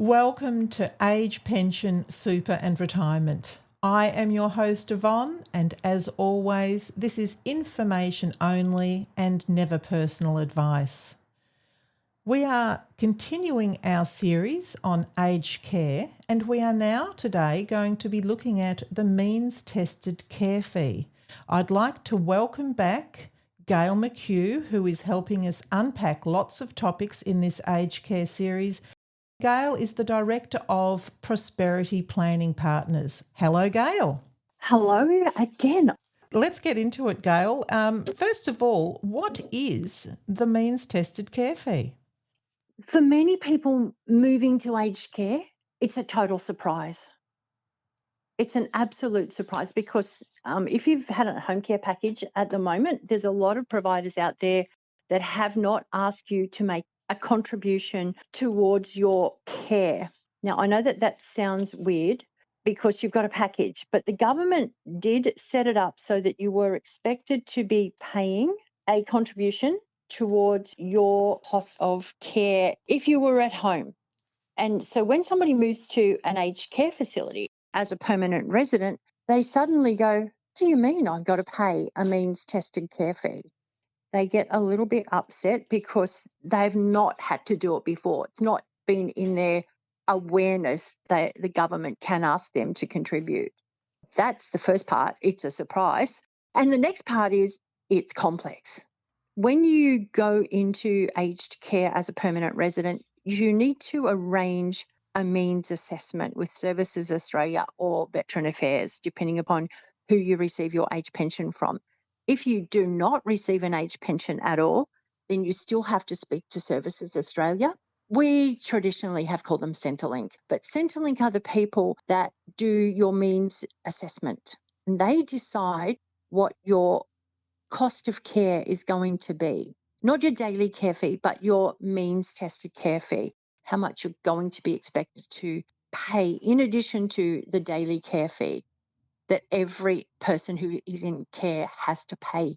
Welcome to Age, Pension, Super and Retirement. I am your host Yvonne, and as always, this is information only and never personal advice. We are continuing our series on aged care, and we are now today going to be looking at the means-tested care fee. I'd like to welcome back Gayle McHugh, who is helping us unpack lots of topics in this aged care series. Gayle is the Director of Prosperity Planning Partners. Hello, Gayle. Hello again. Let's get into it, Gayle. First of all, what is the means-tested care fee? For many people moving to aged care, it's a total surprise. It's an absolute surprise because if you've had a home care package at the moment, there's a lot of providers out there that have not asked you to make a contribution towards your care. Now, I know that sounds weird because you've got a package, but the government did set it up so that you were expected to be paying a contribution towards your cost of care if you were at home. And so when somebody moves to an aged care facility as a permanent resident, they suddenly go, "What do you mean I've got to pay a means-tested care fee?" They get a little bit upset because they've not had to do it before. It's not been in their awareness that the government can ask them to contribute. That's the first part. It's a surprise. And the next part is it's complex. When you go into aged care as a permanent resident, you need to arrange a means assessment with Services Australia or Veteran Affairs, depending upon who you receive your age pension from. If you do not receive an age pension at all, then you still have to speak to Services Australia. We traditionally have called them Centrelink, but Centrelink are the people that do your means assessment. And they decide what your cost of care is going to be. Not your daily care fee, but your means-tested care fee, how much you're going to be expected to pay in addition to the daily care fee that every person who is in care has to pay.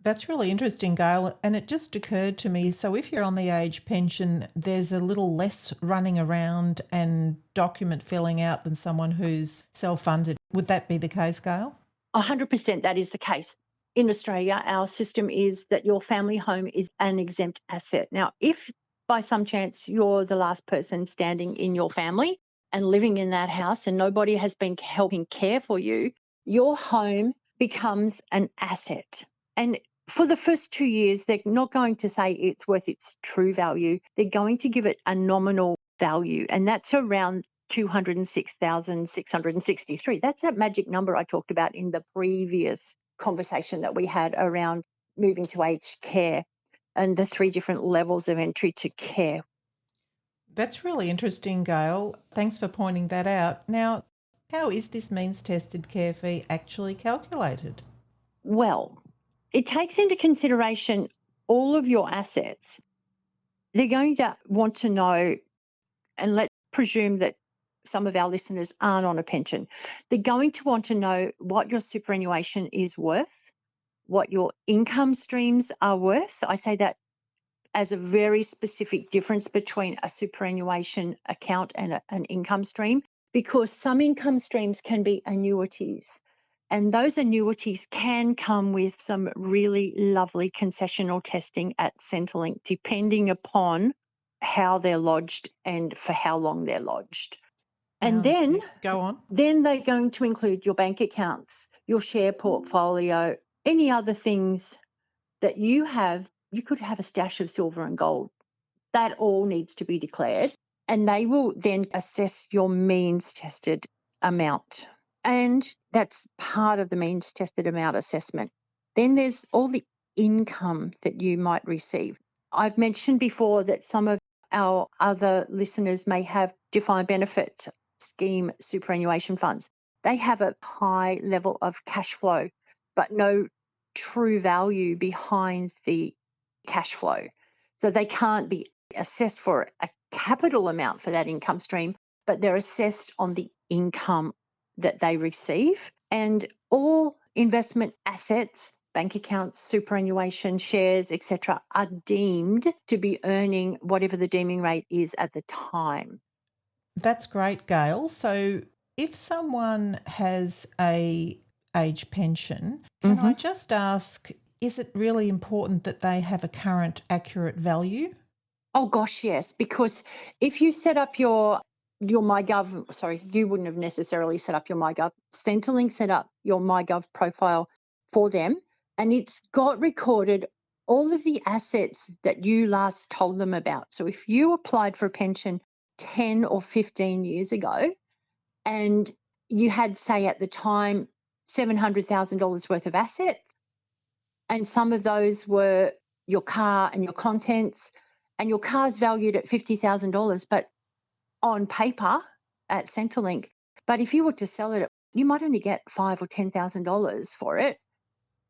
That's really interesting, Gayle. And it just occurred to me, so if you're on the age pension, there's a little less running around and document filling out than someone who's self-funded. Would that be the case, Gayle? 100% that is the case. In Australia, our system is that your family home is an exempt asset. Now, if by some chance you're the last person standing in your family and living in that house and nobody has been helping care for you, your home becomes an asset. And for the first 2 years, they're not going to say it's worth its true value. They're going to give it a nominal value, and that's around $206,663. That's that magic number I talked about in the previous conversation that we had around moving to aged care and the 3 different levels of entry to care. That's really interesting, Gayle. Thanks for pointing that out. Now, how is this means-tested care fee actually calculated? Well, it takes into consideration all of your assets. They're going to want to know, and let's presume that some of our listeners aren't on a pension. They're going to want to know what your superannuation is worth, what your income streams are worth. I say that as a very specific difference between a superannuation account and an income stream, because some income streams can be annuities. And those annuities can come with some really lovely concessional testing at Centrelink, depending upon how they're lodged and for how long they're lodged. And then, go on. Then they're going to include your bank accounts, your share portfolio, any other things that you have. You could have a stash of silver and gold. That all needs to be declared. And they will then assess your means-tested amount. And that's part of the means-tested amount assessment. Then there's all the income that you might receive. I've mentioned before that some of our other listeners may have defined benefit scheme superannuation funds. They have a high level of cash flow, but no true value behind the cash flow. So they can't be assessed for a capital amount for that income stream, but they're assessed on the income that they receive. And all investment assets, bank accounts, superannuation, shares, etc., are deemed to be earning whatever the deeming rate is at the time. That's great, Gail. So if someone has a age pension, can I Hmm. just ask, is it really important that they have a current accurate value? Oh gosh, yes, because if you set up your MyGov, sorry, you wouldn't have necessarily set up your MyGov. Centrelink set up your MyGov profile for them, and it's got recorded all of the assets that you last told them about. So if you applied for a pension 10 or 15 years ago, and you had, say, at the time, $700,000 worth of assets, and some of those were your car and your contents, and your car's valued at $50,000, but on paper at Centrelink. But if you were to sell it, you might only get $5,000 or $10,000 for it.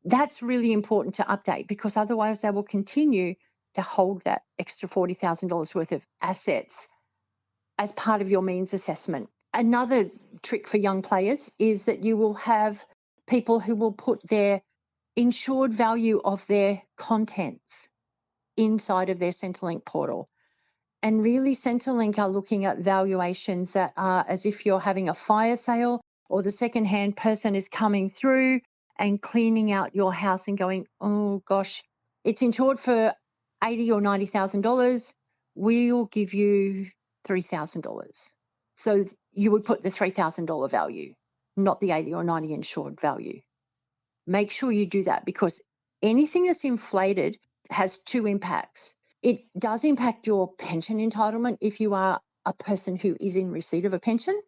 That's really important to update, because otherwise they will continue to hold that extra $40,000 worth of assets as part of your means assessment. Another trick for young players is that you will have people who will put their insured value of their contents inside of their Centrelink portal. And really, Centrelink are looking at valuations that are as if you're having a fire sale, or the secondhand person is coming through and cleaning out your house and going, oh gosh, it's insured for $80,000 or $90,000. We'll give you $3,000. So you would put the $3,000 value, not the 80 or 90 insured value. Make sure you do that, because anything that's inflated has two impacts. It does impact your pension entitlement if you are a person who is in receipt of a pension,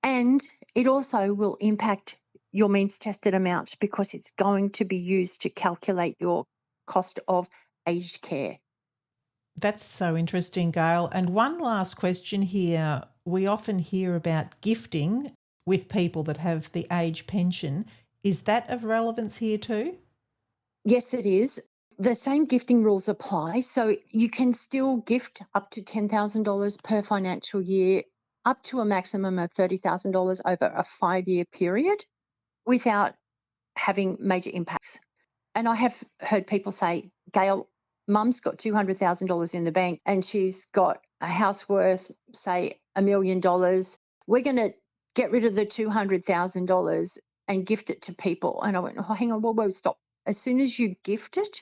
and it also will impact your means tested amount, because it's going to be used to calculate your cost of aged care. That's so interesting, Gail. And one last question here. We often hear about gifting with people that have the age pension. Is that of relevance here too? Yes, it is. The same gifting rules apply. So you can still gift up to $10,000 per financial year, up to a maximum of $30,000 over a 5-year period, without having major impacts. And I have heard people say, Gail, mum's got $200,000 in the bank and she's got a house worth, say, $1 million. We're going to get rid of the $200,000 and gift it to people. And I went, oh, hang on, whoa, stop. As soon as you gift it,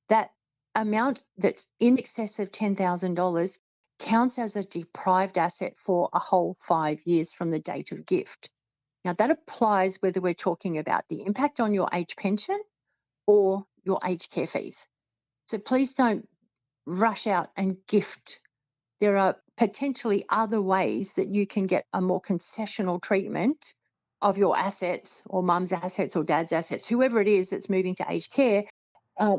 that amount that's in excess of $10,000 counts as a deprived asset for a whole 5 years from the date of gift. Now, that applies whether we're talking about the impact on your age pension or your aged care fees. So please don't rush out and gift. There are potentially other ways that you can get a more concessional treatment of your assets, or mum's assets or dad's assets, whoever it is that's moving to aged care,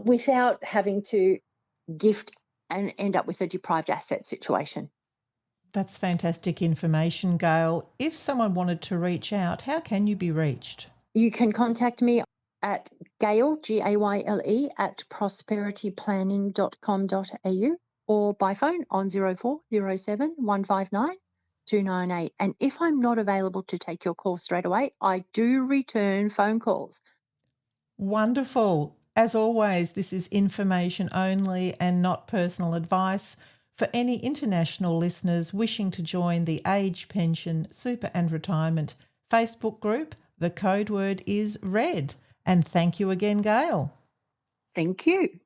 without having to gift and end up with a deprived asset situation. That's fantastic information, Gail. If someone wanted to reach out, how can you be reached? You can contact me at Gayle, Gayle, at prosperityplanning.com.au, or by phone on 0407 159 298. And if I'm not available to take your call straight away, I do return phone calls. Wonderful. As always, this is information only and not personal advice. For any international listeners wishing to join the Age Pension, Super and Retirement Facebook group, the code word is RED. And thank you again, Gail. Thank you.